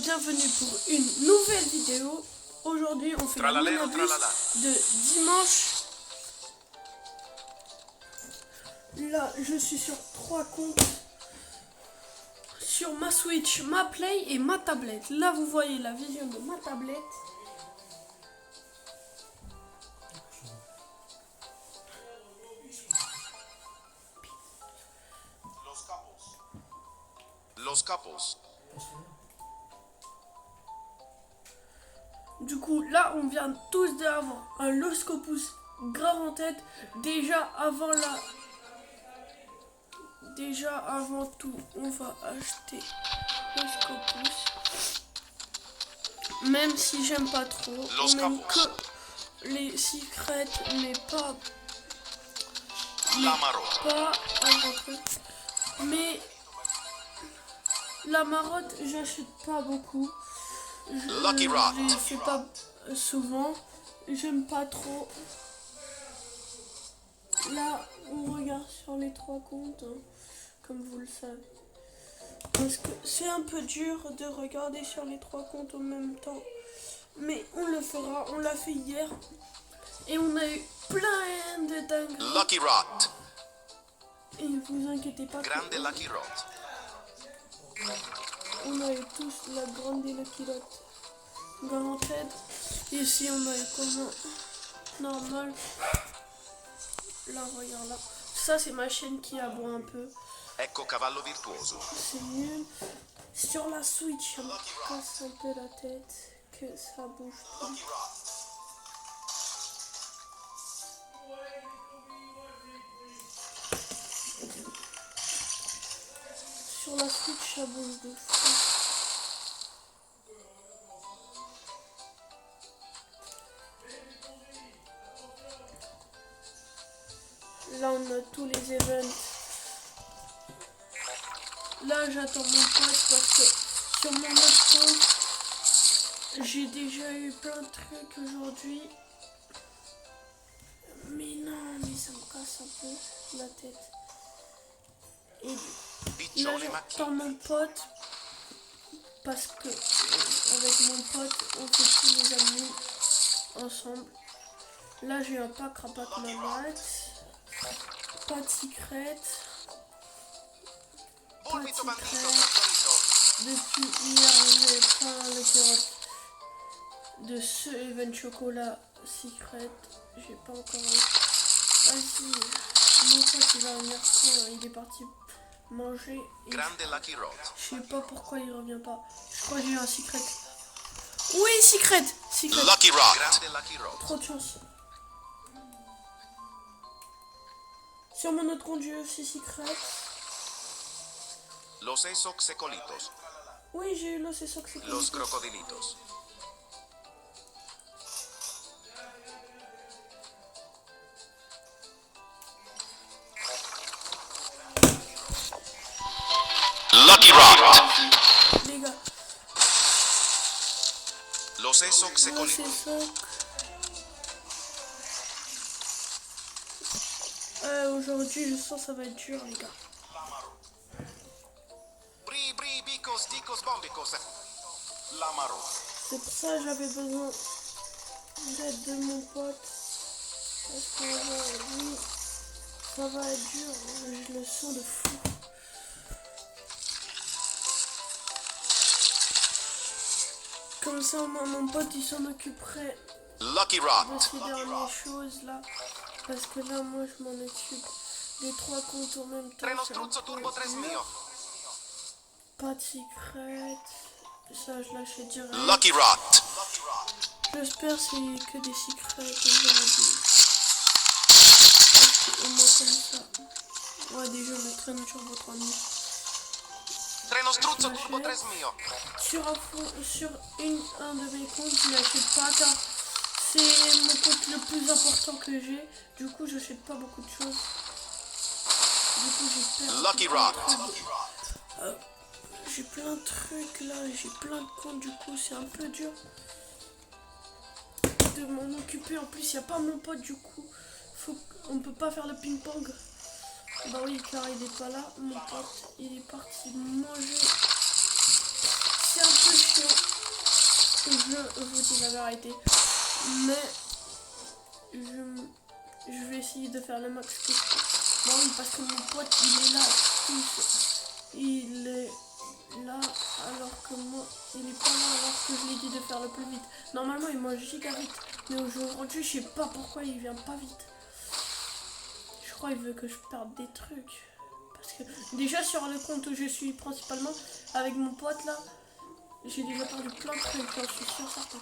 bienvenue pour une nouvelle vidéo. Aujourd'hui on fait le monabus de dimanche. Là je suis sur 3 comptes. Sur ma Switch, ma Play et ma tablette. Là vous voyez la vision de ma tablette. Los Capos. Du coup, là, on vient tous d'avoir un Los Scopus grave en tête. Déjà avant tout, on va acheter Los Scopus. Même si j'aime pas trop. On aime que les secrets, mais pas un truc. Mais la marotte, j'achète pas beaucoup. Je les fais pas souvent. J'aime pas trop. Là, on regarde sur les 3 comptes, hein, comme vous le savez. Parce que c'est un peu dur de regarder sur les 3 comptes en même temps. Mais on le fera. On l'a fait hier. Et on a eu plein de dingueries. Lucky Rot. Et vous inquiétez pas. Grande Lucky Rot. On a eu tous la grande Lucky Rot. Garanted. Ici on a eu comment normal. Là regarde là. Ça c'est ma chaîne qui aboie un peu. Ecco cavallo virtuoso. C'est nul. Sur la Switch, ça me casse un peu la tête. Que ça bouge pas. Sur la Switch, ça bouge de fou. Là, on a tous les events. Là, j'attends mon pote parce que sur mon autre compte, j'ai déjà eu plein de trucs aujourd'hui. Mais non, mais ça me casse un peu la tête. Et là, j'attends mon pote parce que avec mon pote, on fait tous les amis ensemble. Là, j'ai un pack rapac mamad. Pas de secret. Pas de secret. Depuis hier, j'ai pas le carotte de ce event chocolat secret. J'ai pas encore eu. Vas-y, mon pote il va venir quand il est parti manger. Grande Lucky Rot. Je sais pas pourquoi il revient pas. Je crois que j'ai eu un secret. Oui, secret. Lucky Rot. Grande Lucky Rot. Trop de chance. Sur mon autre compte, j'ai aussi secret. Los Exoxecolitos. Oui, j'ai eu l'os et secret. Los Crocodilitos. Lucky Rot. Les gars. Los Exoxecolitos. Aujourd'hui, je sens ça va être dur, les gars. Bri, bri, bicos, dicos, bombicos. Lamaro. C'est pour ça que j'avais besoin d'aide de mon pote. Parce qu'aujourd'hui, ça va être dur. Je le sens de fou. Comme ça, mon pote, il s'en occuperait Lucky de Rot. ces dernières choses là. Parce que là, moi, je m'en occupe des 3 comptes en même temps. Treno C'est un struzzo peu turbo 3 dur. mio. Pas de secret. Ça, je l'achète direct. Lucky Rot. J'espère que c'est que des secrets aujourd'hui. Au moins comme ça. Ouais, déjà, le traîne sur votre ami. Treno struzzo turbo 3 mio. Sur un de mes comptes, je n'achète pas car c'est mon compte le plus important que j'ai. Du coup, j'achète pas beaucoup de choses. Du coup, j'ai plein Lucky Rot. j'ai plein de trucs là, j'ai plein de comptes. Du coup, c'est un peu dur de m'en occuper. En plus, il n'y a pas mon pote. Du coup, on peut pas faire le ping-pong. Bah oui, car il est pas là. Mon pote, il est parti manger. C'est un peu chiant. je vous dis la vérité. Mais je vais essayer de faire le max que je peux. Bah oui, parce que mon pote, il est là. Il est là alors que moi, il est pas là alors que je lui ai dit de faire le plus vite. Normalement, il mange giga vite. Mais aujourd'hui, je sais pas pourquoi il vient pas vite. Je crois qu'il veut que je perde des trucs. Parce que déjà sur le compte où je suis principalement avec mon pote là, j'ai déjà perdu plein de trucs, j'en suis sûr certain.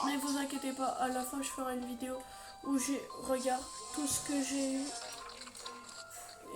Mais vous inquiétez pas, à la fin je ferai une vidéo où je regarde tout ce que j'ai eu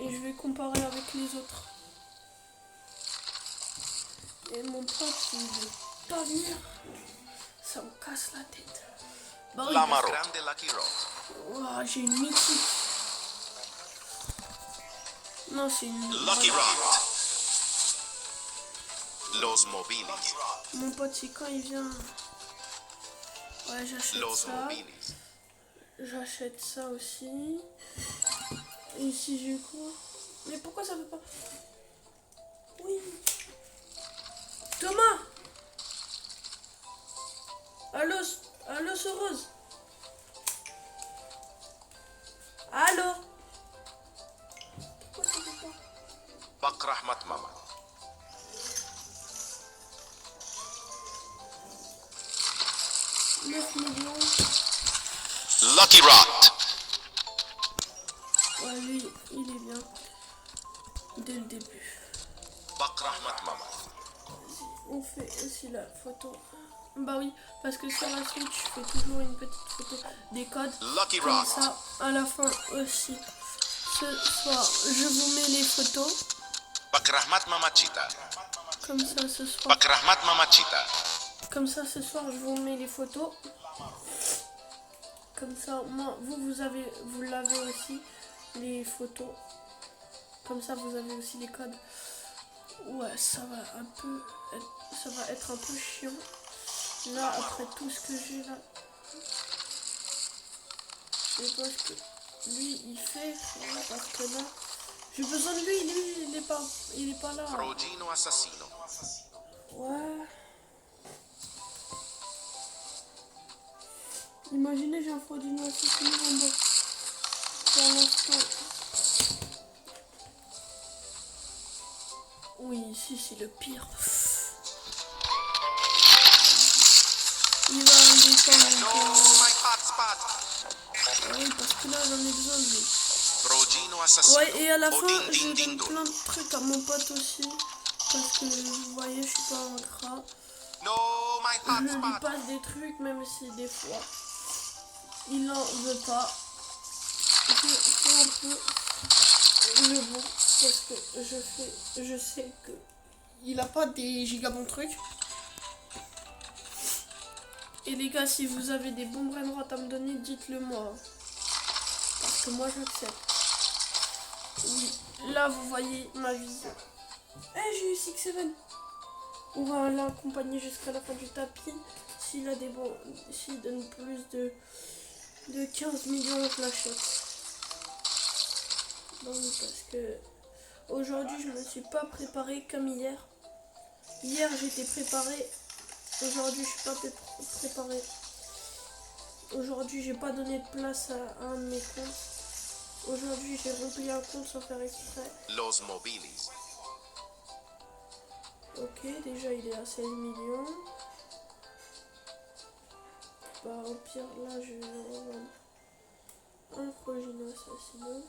et je vais comparer avec les autres. Et mon pote il veut pas venir, ça me casse la tête. Bah oui, Grande Lucky Road. wow, j'ai une mythique. Non, c'est une... Lucky Road. Los Mobilis. Mon pote, c'est quand il vient... Ouais, j'achète Los ça. Mobilis. J'achète ça aussi. Et ici, j'ai quoi? Mais pourquoi ça veut pas? Oui. Thomas! Allô, allô, Rose? Allô? Pourquoi ça veut pas? Bak Rahmat Mama. 9 millions. Lucky Road. Ouais, lui, il est bien. Dès le début. Bak Rahmat Mama. On fait aussi la photo. Bah oui, parce que sur la Switch, je fais toujours une petite photo des codes. Lucky Comme Road. ça, à la fin aussi. Ce soir, je vous mets les photos. Bak Rahmat Mama Chita. Comme ça, ce soir. Bak Rahmat Mama Chita. Comme ça, ce soir, je vous mets les photos. Comme ça, moi, vous l'avez aussi, les photos. Comme ça, vous avez aussi les codes. Ouais, ça va être un peu chiant. Là, après tout ce que j'ai là, je sais pas ce que lui il fait, parce que là, j'ai besoin de lui, il est pas là. Frogino Assassino. Ouais. Imaginez, j'ai un frauduleux assassiné en bas. Pour l'instant. Oui, ici c'est le pire. Il va aller No, quand my hotspot. oui, parce que là j'en ai besoin de lui. Frogino Assassino. Ouais, et à la fin, Odin je Ding donne Ding Dong. plein de trucs à mon pote aussi. Parce que vous voyez, je suis pas un gras. No, my Je lui hotspot. passe des trucs, même si des fois il en veut pas. Je fais un peu le bon parce que je sais que il a pas des giga bons trucs. Et les gars, si vous avez des bons brainrot à me donner, dites-le moi. Parce que moi j'accepte. Oui, là vous voyez ma vision. Eh, j'ai eu 6-7. On va l'accompagner jusqu'à la fin du tapis. S'il a des bons. S'il donne plus de 15 millions, je l'achète. Donc parce que aujourd'hui je me suis pas préparée comme hier. Hier j'étais préparée. Aujourd'hui je suis pas préparée. Aujourd'hui j'ai pas donné de place à un de mes comptes. Aujourd'hui j'ai rempli un compte sans faire exprès. Los Mobilis. Ok, déjà il est à 16 millions. Bah au pire là je vais revendre un Frogino Assassino.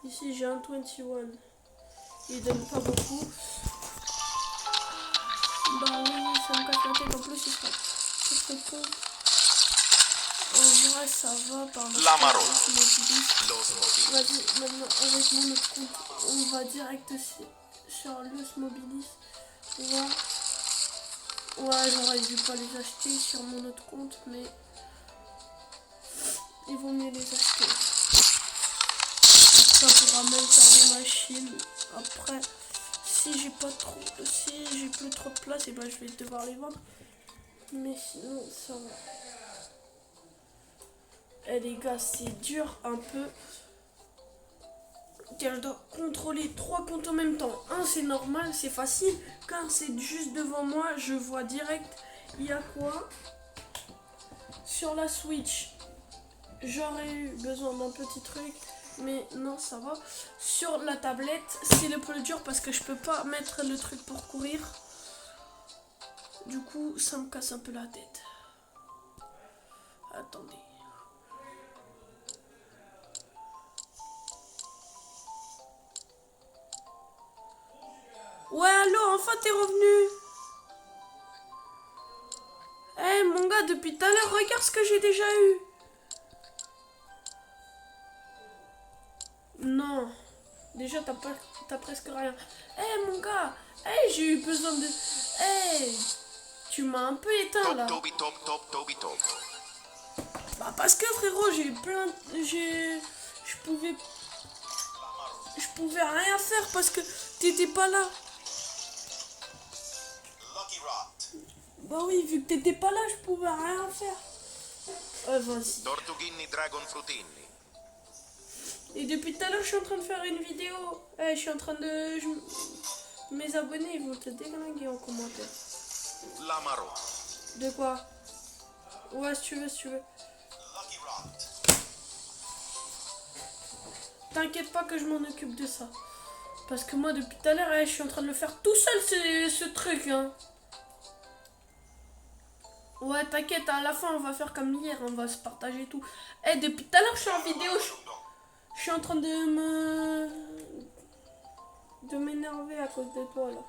Ici j'ai un 21. Il donne pas beaucoup. Bah oui, ça me casse la tête. En plus il sera sur ce compte. En vrai ça va par le Lamaro. Mobilis. Los Mobilis. Vas-y, maintenant avec mon autre compte, on va direct sur Los Mobilis. Ouais, j'aurais dû pas les acheter sur mon autre compte, mais il vaut mieux les acheter. Après, on pourra même faire des machines. Après, si j'ai plus trop de place, et ben je vais devoir les vendre. Mais sinon, ça va. Eh les gars, c'est dur un peu. Car je dois contrôler 3 comptes en même temps. Un, c'est normal, c'est facile, car c'est juste devant moi, je vois direct il y a quoi. Sur la Switch, j'aurais eu besoin d'un petit truc, mais non, ça va. Sur la tablette, c'est le plus dur parce que je peux pas mettre le truc pour courir. Du coup, ça me casse un peu la tête. Attendez. Ouais, allô, enfin t'es revenu. Eh mon gars, depuis tout à l'heure, regarde ce que j'ai déjà eu. Non. Déjà, t'as presque rien. Eh mon gars, j'ai eu besoin de... Tu m'as un peu éteint là. Toby top top Toby top. Bah parce que frérot, j'ai eu plein... Je pouvais rien faire parce que t'étais pas là. Lucky Rot. Bah oui, vu que t'étais pas là, je pouvais rien faire. Vas-y. Tortughini Dragon Frutini. Et depuis tout à l'heure, je suis en train de faire une vidéo. Je suis en train de... Mes abonnés, ils vont te déglinguer en commentaire. Lamaro. De quoi? Ouais, si tu veux, si tu veux. Lucky Rot. T'inquiète pas que je m'en occupe de ça. Parce que moi, depuis tout à l'heure, je suis en train de le faire tout seul, ce truc, hein. Ouais, t'inquiète, à la fin, on va faire comme hier, on va se partager tout. Depuis tout à l'heure, je suis en vidéo, je suis en train de m'énerver à cause de toi, là.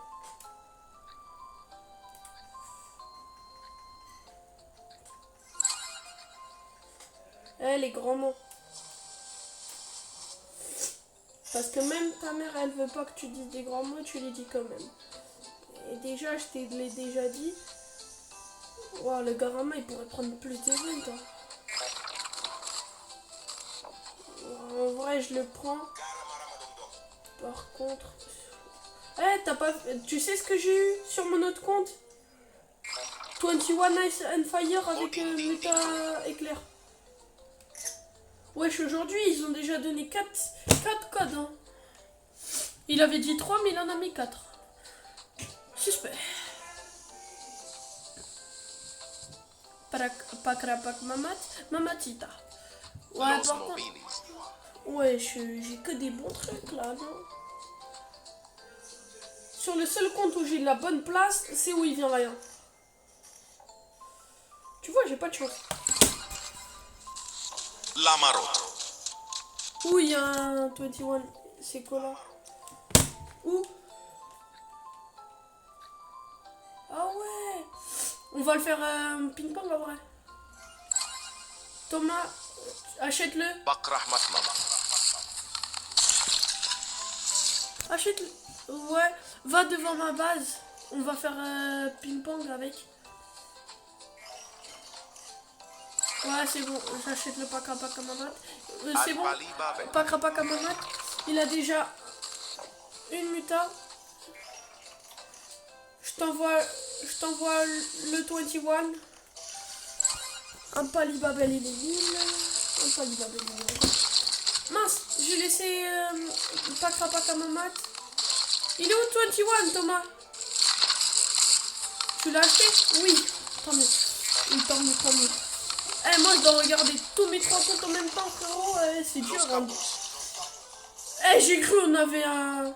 Les grands mots. Parce que même ta mère, elle veut pas que tu dises des grands mots, tu les dis quand même. Et déjà, je te l'ai déjà dit. Wow, le Garama, il pourrait prendre plus de ventes. Hein. En vrai, je le prends. Par contre... t'as pas... Tu sais ce que j'ai eu sur mon autre compte? 21 Ice and Fire avec Muta Éclair. Wesh, aujourd'hui, ils ont déjà donné 4 codes. Hein. Il avait dit 3, mais il en a mis 4. Suspect. Pakrapak Mamatita. Ouais, par contre... Ouais, j'ai que des bons trucs, là, non? Sur le seul compte où j'ai la bonne place, c'est où il vient rien. Tu vois, j'ai pas de chance. Lamaro. Où il y a un 21, c'est quoi là? Où? Ah ouais. On va le faire ping-pong en vrai. Thomas, achète-le. Achète-le. Ouais, va devant ma base. On va faire ping-pong avec. Ouais, c'est bon, j'achète le Pakrapaka Mamat. C'est bon, Pakrapaka Mamat. Il a déjà une muta. Je t'envoie le 21. Un Palibabel, il est nul. Un Palibabel, il est nul. Mince, j'ai laissé Pakrapaka Mamat. Il est où 21, Thomas? Tu l'as acheté? Oui, tant mieux. Oui, tant mieux, tant mieux. Moi je dois regarder tous mes 3 comptes en même temps, frérot. C'est dur. Hein. J'ai cru on avait un...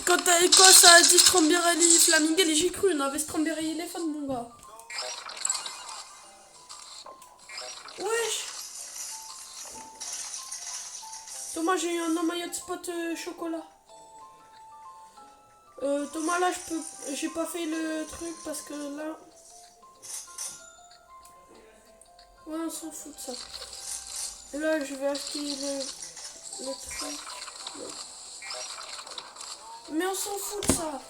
quand ça a dit Strawberry Flamingue, j'ai cru on avait Strawberry Elephant, mon gars. Wesh. Thomas, j'ai eu un nomaillot spot chocolat. Thomas, là, j'ai pas fait le truc parce que là... Ouais, on s'en fout de ça. Et là, je vais acheter le truc. Mais on s'en fout de ça.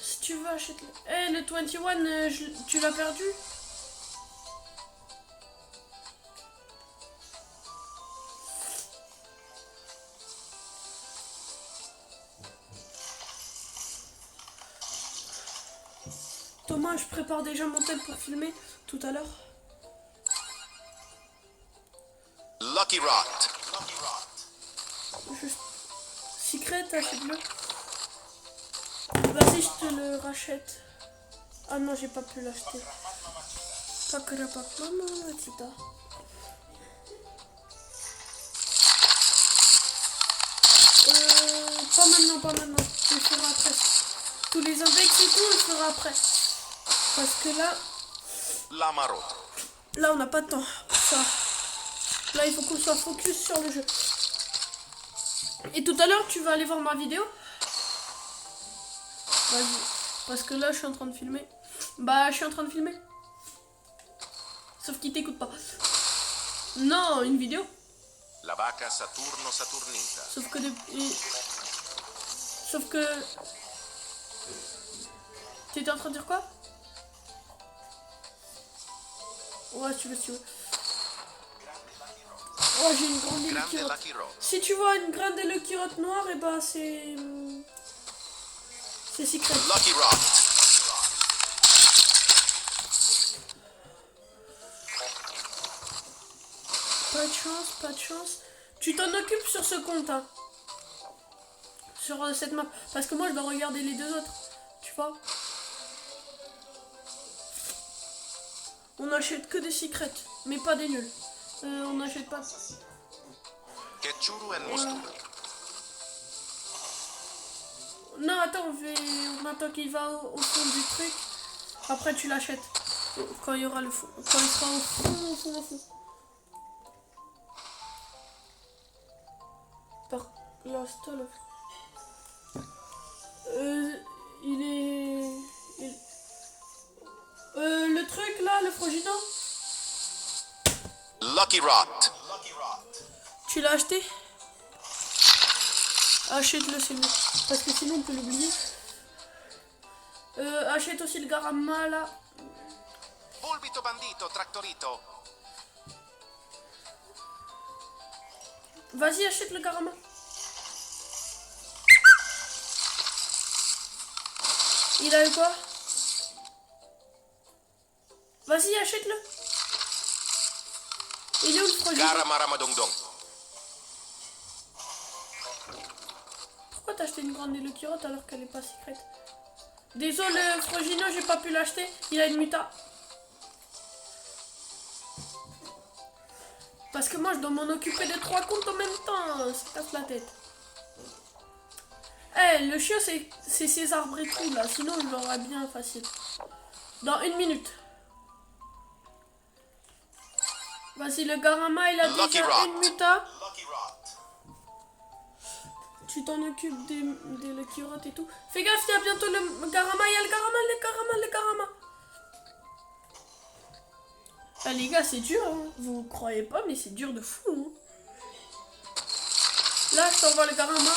Si tu veux, achète-le. Le 21, tu l'as perdu? Thomas, je prépare déjà mon tel pour filmer tout à l'heure. Lucky Rot. Juste... Secret, achète-le. Vas-y, je te le rachète. Ah non, j'ai pas pu l'acheter. Maman, etc. Pas maintenant, pas maintenant. Je le ferai après. Tous les index et tout, je le ferai après. Parce que là... La marotte. Là, on n'a pas de temps pour ça. Là, il faut qu'on soit focus sur le jeu. Et tout à l'heure, tu vas aller voir ma vidéo? Vas-y. Parce que là, je suis en train de filmer. Bah, je suis en train de filmer. Sauf qu'il t'écoute pas. Non, une vidéo. La vaca Saturno Saturnita. Sauf que depuis... Sauf que... Tu étais en train de dire quoi? Ouais, si tu veux, si tu veux. Oh, j'ai une grande Grande élecurotte. Lucky Road. Si tu vois une grande élecurotte noire, et bah c'est... C'est secret. Lucky Rock. Pas de chance, pas de chance. Tu t'en occupes sur ce compte, hein. Sur cette map. Parce que moi, je dois regarder les deux autres. Tu vois? On n'achète que des secrets, mais pas des nuls. On n'achète pas... Ketchuru and Mostura. Non, attends, on attend qu'il va au fond du truc. Après, tu l'achètes. Quand il y aura le fond. Quand il sera au fond, au fond, au fond. Par là, stall. Il est... le truc là, le frangino. Lucky Rot. Tu l'as acheté? Achète-le, c'est mieux. Parce que sinon, on peut l'oublier. Achète aussi le Garama là. Bulbito bandito, tractorito. Vas-y, achète le Garama. Il a eu quoi? Vas-y, achète-le. Il est où le frangino? Garamaramadongdong. Pourquoi t'as acheté une grande élecurotte alors qu'elle est pas secrète? Désolé, Frogino, j'ai pas pu l'acheter. Il a une muta. Parce que moi, je dois m'en occuper de 3 comptes en même temps. Ça casse la tête. Eh, le chien, c'est ces arbres et tout, là. Sinon, je l'aurais bien facile. Dans 1 minute. Vas-y, le Garama, il a Lucky déjà Rock. une muta. Tu t'en occupes des Lucky Rot et tout. Fais gaffe, il y a bientôt le Garama. Il y a le Garama, le Garama. Ah, les gars, c'est dur, hein. Vous croyez pas, mais c'est dur de fou, hein. Là, je t'envoie le Garama.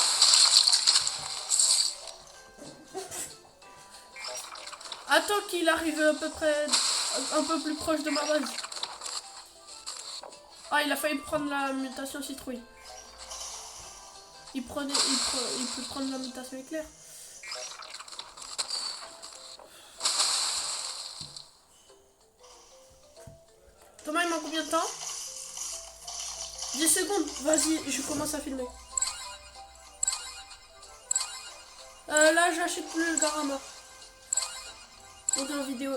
Attends qu'il arrive à peu près un peu plus proche de ma base. Ah, il a failli prendre la mutation citrouille. Il peut prendre la mutation éclair. Thomas, il manque combien de temps? 10 secondes. Vas-y, je commence à filmer. Là, j'achète plus le Garama. Donc en vidéo,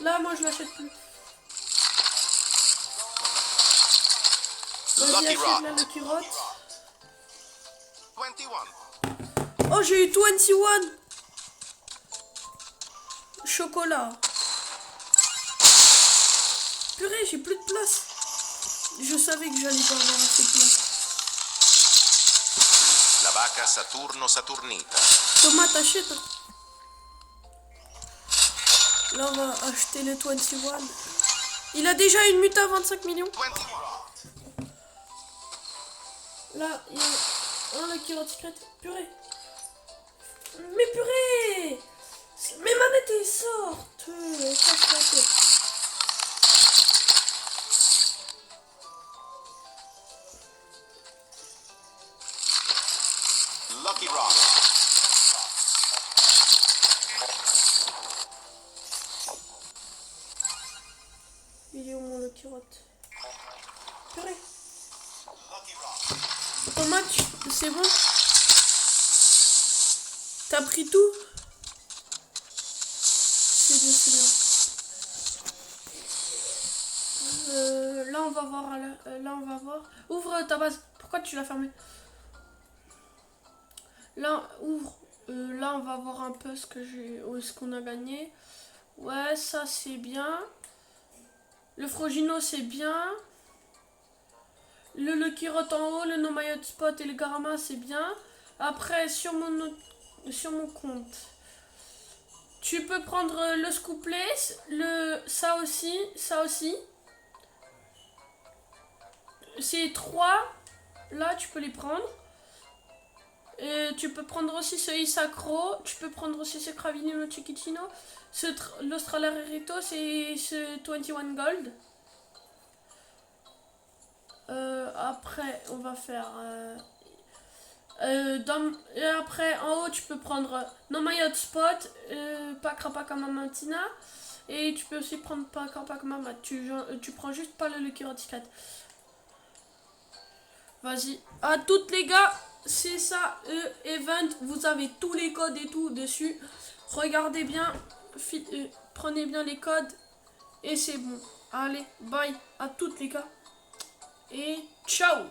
là, moi, je l'achète plus. Vas-y, Lucky achète Rock. la Lucky Rot. 21. Oh, j'ai eu 21. Chocolat. Purée, j'ai plus de place. Je savais que j'allais pas avoir assez de place. La vaca Saturno Saturnita. Thomas, t'achètes. Là, on va acheter le 21. Il a déjà une muta à 25 millions. 21. Là, il y a un Lucky Rot secret. Purée. Mais purée. Mes manettes, elles sortent. Casse la tête. Lucky Rock. Il est où mon Lucky Rot? Purée. Lucky Rock. au match, c'est bon. T'as pris tout? C'est bien, c'est bien. Là on va voir. Là on va voir. Ouvre ta base. Pourquoi tu l'as fermée? Là, ouvre. Là on va voir un peu ce que j'ai. Où est-ce qu'on a gagné. Ouais, ça c'est bien. Le Frogino c'est bien. Le Lucky Rot en haut, le No Maillot Spot et le Garama c'est bien. Après sur mon compte. Tu peux prendre le Scoopless, ça aussi. Ces trois, là, tu peux les prendre. Et tu peux prendre aussi ce Isacro, tu peux prendre aussi ce Cravinello Chiquitino, l'Australarito, c'est ce 21 Gold. Après, on va faire... et après, en haut, tu peux prendre No Maillot Spot, Pakrapaka Mamantina. Et tu peux aussi prendre Pakrapaka Mamat. Tu prends juste pas le Lucky Roticat. Vas-y. À toutes les gars, c'est ça, Event. Vous avez tous les codes et tout dessus. Regardez bien. Prenez bien les codes. Et c'est bon. Allez, bye. À toutes les gars. Et ciao.